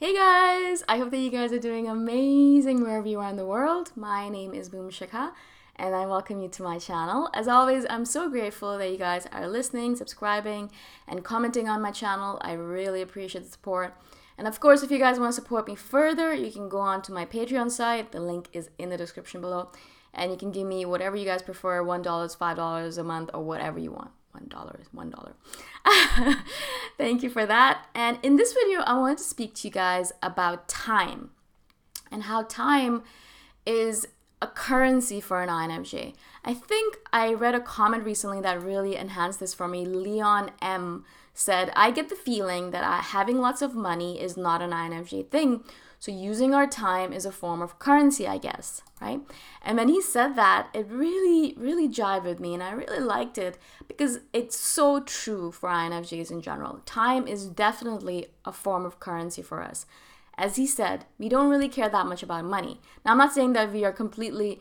Hey guys! I hope that you guys are doing amazing wherever you are in the world. My name is Shikha and I welcome you to my channel. As always, I'm so grateful that you guys are listening, subscribing, and commenting on my channel. I really appreciate the support. And of course, if you guys want to support me further, you can go on to my Patreon site. The link is in the description below. And you can give me whatever you guys prefer, $1, $5 a month, or whatever you want. $1 is $1. Thank you for that. And in this video, I wanted to speak to you guys about time and how time is a currency for an INFJ. I think I read a comment recently that really enhanced this for me. Leon M said, I get the feeling that having lots of money is not an INFJ thing. So using our time is a form of currency, I guess, right? And when he said that, it really jived with me, and I really liked it because it's so true for INFJs in general. Time is definitely a form of currency for us. As he said, we don't really care that much about money. Now, I'm not saying that we are completely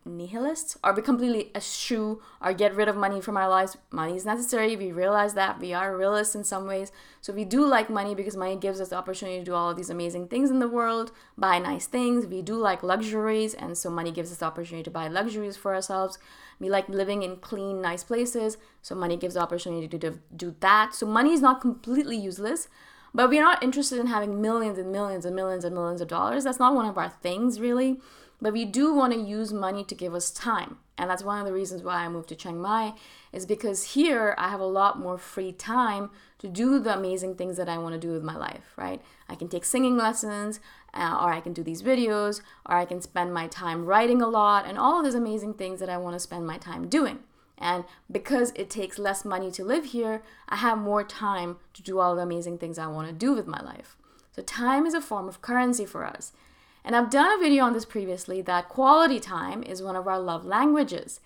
nihilists or we completely eschew or get rid of money from our lives. Money is necessary. We realize that we are realists in some ways. So we do like money because money gives us the opportunity to do all of these amazing things in the world, buy nice things. We do like luxuries, and so money gives us the opportunity to buy luxuries for ourselves. We like living in clean, nice places, so money gives the opportunity to do that. So money is not completely useless, but we're not interested in having millions and millions and millions and millions of dollars. That's not one of our things, really. But we do want to use money to give us time. And that's one of the reasons why I moved to Chiang Mai, is because here I have a lot more free time to do the amazing things that I want to do with my life, right? I can take singing lessons, or I can do these videos, or I can spend my time writing a lot, and all of these amazing things that I want to spend my time doing. And because it takes less money to live here, I have more time to do all the amazing things I want to do with my life. So time is a form of currency for us. And I've done a video on this previously, that quality time is one of our love languages.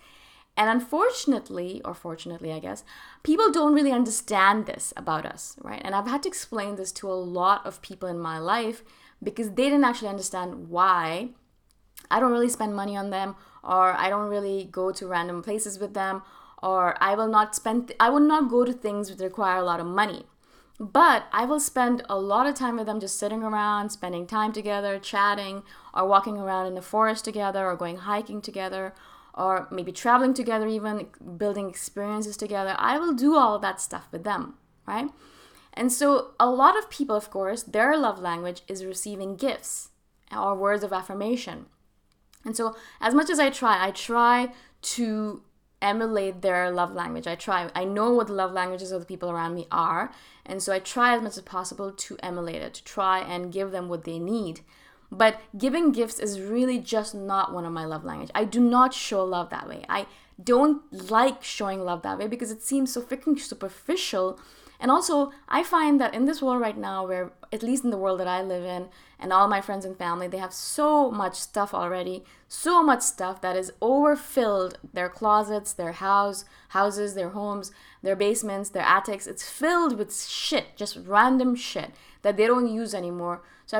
And unfortunately, or fortunately, I guess, people don't really understand this about us, right? And I've had to explain this to a lot of people in my life because they didn't actually understand why I don't really spend money on them, or I don't really go to random places with them, or I will not go to things that require a lot of money. But I will spend a lot of time with them just sitting around, spending time together, chatting, or walking around in the forest together, or going hiking together, or maybe traveling together, even building experiences together. I will do all that stuff with them, right? And so a lot of people, of course, their love language is receiving gifts or words of affirmation. And so as much as I try to emulate their love language. I know what the love languages of the people around me are, and so I try as much as possible to emulate it, to try and give them what they need. But giving gifts is really just not one of my love language. I do not show love that way. I don't like showing love that way because it seems so freaking superficial. And also, I find that in this world right now, where at least in the world that I live in, and all my friends and family, they have so much stuff already, so much stuff that is overfilled. Their closets, their houses, their homes, their basements, their attics, it's filled with shit, just random shit that they don't use anymore. So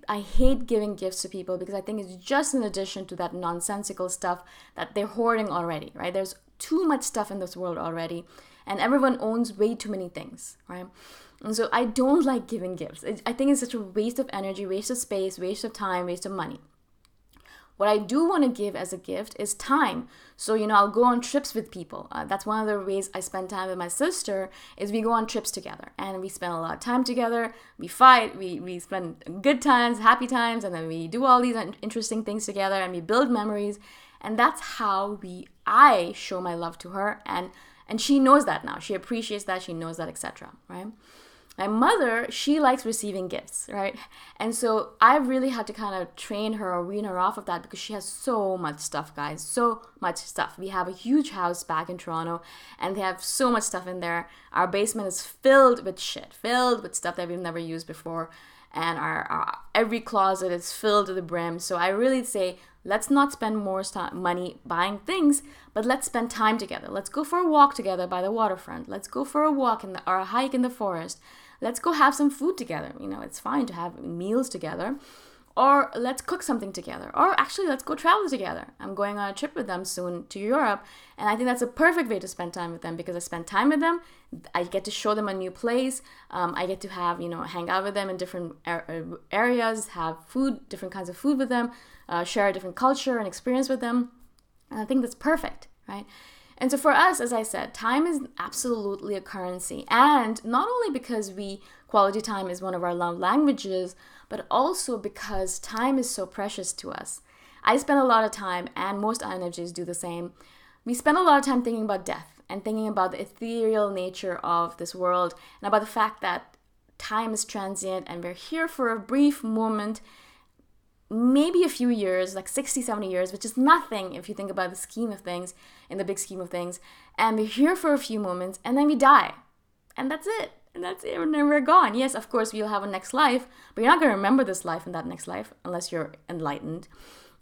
I hate giving gifts to people because I think it's just an addition to that nonsensical stuff that they're hoarding already, right? There's too much stuff in this world already. And everyone owns way too many things, right? And so I don't like giving gifts. I think it's such a waste of energy, waste of space, waste of time, waste of money. What I do want to give as a gift is time. So, I'll go on trips with people. That's one of the ways I spend time with my sister is we go on trips together. And we spend a lot of time together. We fight. We spend good times, happy times. And then we do all these interesting things together. And we build memories. And that's how I show my love to her. And she knows that now. She appreciates that. She knows that, etc. Right? My mother, she likes receiving gifts, right? And so I really had to kind of train her or wean her off of that because she has so much stuff, guys. So much stuff. We have a huge house back in Toronto and they have so much stuff in there. Our basement is filled with shit, filled with stuff that we've never used before. And our every closet is filled to the brim. So I really say, let's not spend more money buying things, but let's spend time together. Let's go for a walk together by the waterfront. Let's go for a walk or a hike in the forest. Let's go have some food together. It's fine to have meals together. or let's cook something together, or actually let's go travel together. I'm going on a trip with them soon to Europe, and I think that's a perfect way to spend time with them, because I spend time with them, I get to show them a new place, I get to have, hang out with them in different areas, have food, different kinds of food with them, share a different culture and experience with them, and I think that's perfect, right? And so for us, as I said, time is absolutely a currency. And not only because quality time is one of our love languages, but also because time is so precious to us. I spend a lot of time, and most INFJs do the same. We spend a lot of time thinking about death and thinking about the ethereal nature of this world, and about the fact that time is transient and we're here for a brief moment, maybe a few years, like 60, 70 years, which is nothing if you think about the scheme of things, in the big scheme of things. And we're here for a few moments, and then we die. And that's it. And that's it. And then we're gone. Yes, of course, we'll have a next life, but you're not going to remember this life and that next life unless you're enlightened.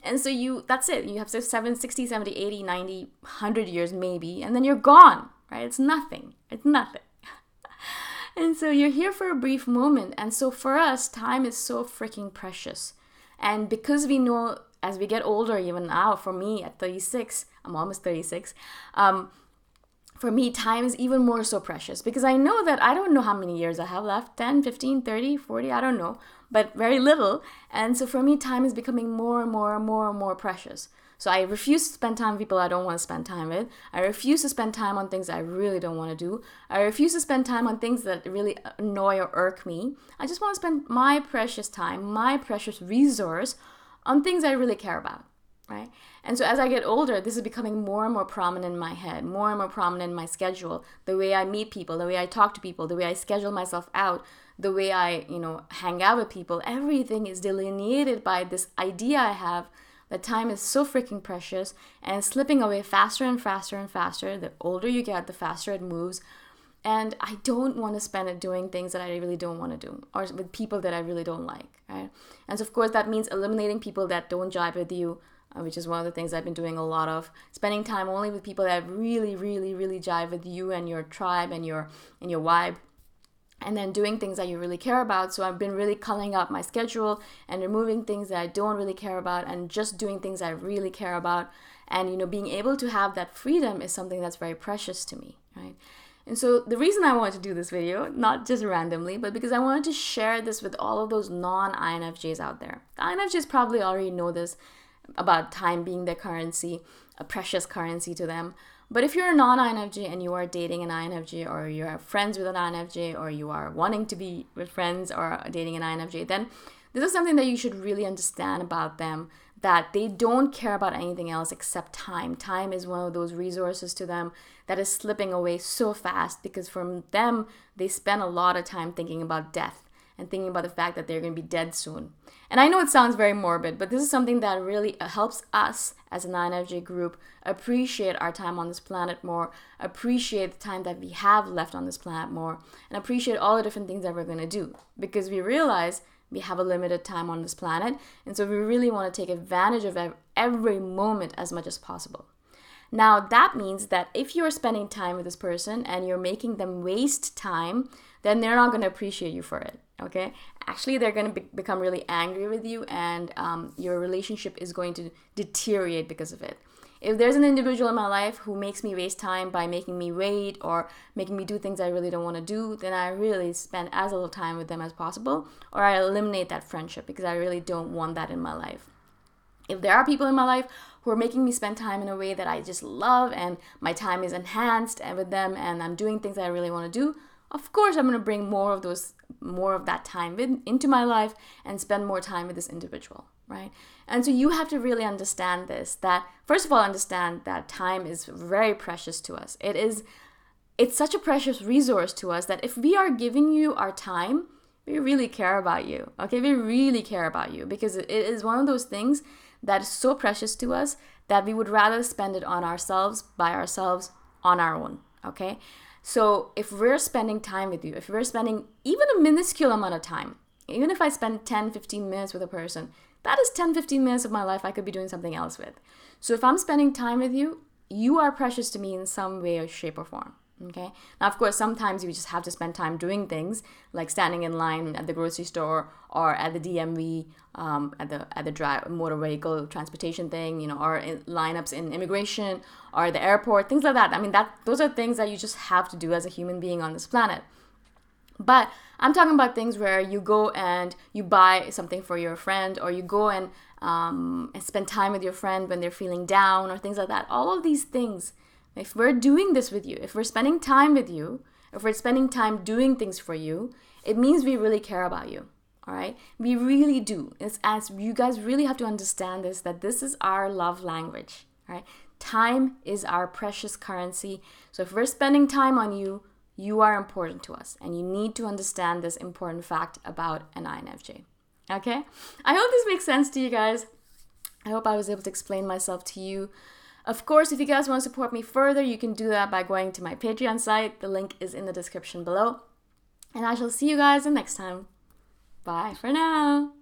And so that's it. You have 60, 70, 80, 90, 100 years maybe, and then you're gone, right? It's nothing. It's nothing. And so you're here for a brief moment. And so for us, time is so freaking precious. And because we know as we get older, even now, for me at 36, I'm almost 36, for me, time is even more so precious, because I know that I don't know how many years I have left, 10, 15, 30, 40, I don't know, but very little. And so for me, time is becoming more and more and more and more precious. So I refuse to spend time with people I don't want to spend time with. I refuse to spend time on things I really don't want to do. I refuse to spend time on things that really annoy or irk me. I just want to spend my precious time, my precious resource on things I really care about, right? And so as I get older, this is becoming more and more prominent in my head, more and more prominent in my schedule, the way I meet people, the way I talk to people, the way I schedule myself out, the way I, hang out with people. Everything is delineated by this idea I have that time is so freaking precious and slipping away faster and faster and faster. The older you get, the faster it moves. And I don't want to spend it doing things that I really don't want to do, or with people that I really don't like, right? And so, of course, that means eliminating people that don't jive with you, which is one of the things I've been doing a lot of. Spending time only with people that really, really, really jive with you and your tribe and your vibe. And then doing things that you really care about. So I've been really culling up my schedule and removing things that I don't really care about, and just doing things I really care about. And, being able to have that freedom is something that's very precious to me, right? And so the reason I wanted to do this video, not just randomly, but because I wanted to share this with all of those non-INFJs out there. The INFJs probably already know this about time being their currency, a precious currency to them. But if you're a non-INFJ and you are dating an INFJ, or you are friends with an INFJ, or you are wanting to be with friends or dating an INFJ, then this is something that you should really understand about them, that they don't care about anything else except time. Time is one of those resources to them that is slipping away so fast, because for them, they spend a lot of time thinking about death and thinking about the fact that they're going to be dead soon. And I know it sounds very morbid, but this is something that really helps us as an INFJ group appreciate our time on this planet more, appreciate the time that we have left on this planet more, and appreciate all the different things that we're going to do, because we realize we have a limited time on this planet, and so we really want to take advantage of every moment as much as possible. Now, that means that if you're spending time with this person and you're making them waste time, then they're not going to appreciate you for it, okay? Actually, they're going to become really angry with you, and your relationship is going to deteriorate because of it. If there's an individual in my life who makes me waste time by making me wait or making me do things I really don't want to do, then I really spend as little time with them as possible, or I eliminate that friendship, because I really don't want that in my life. If there are people in my life who are making me spend time in a way that I just love, and my time is enhanced with them, and I'm doing things I really want to do, of course I'm going to bring more of that time into my life and spend more time with this individual, right? And so you have to really understand this, that first of all, understand that time is very precious to us. It's such a precious resource to us that if we are giving you our time, we really care about you, okay? We really care about you, because it is one of those things that is so precious to us that we would rather spend it on ourselves, by ourselves, on our own, okay? So if we're spending time with you, if we're spending even a minuscule amount of time, even if I spend 10, 15 minutes with a person, that is 10, 15 minutes of my life I could be doing something else with. So if I'm spending time with you, you are precious to me in some way or shape or form, Okay. Now, of course, sometimes you just have to spend time doing things like standing in line at the grocery store or at the DMV, at the motor vehicle transportation thing, or in lineups in immigration or the airport, things like that. I mean, those are things that you just have to do as a human being on this planet. But I'm talking about things where you go and you buy something for your friend, or you go and spend time with your friend when they're feeling down, or things like that. All of these things, if we're doing this with you, if we're spending time with you, if we're spending time doing things for you, it means we really care about you. All right? We really do. It's as you guys really have to understand this, that this is our love language. All right? Time is our precious currency. So if we're spending time on you, you are important to us, and you need to understand this important fact about an INFJ. Okay? I hope this makes sense to you guys. I hope I was able to explain myself to you. Of course, if you guys want to support me further, you can do that by going to my Patreon site. The link is in the description below. And I shall see you guys the next time. Bye for now.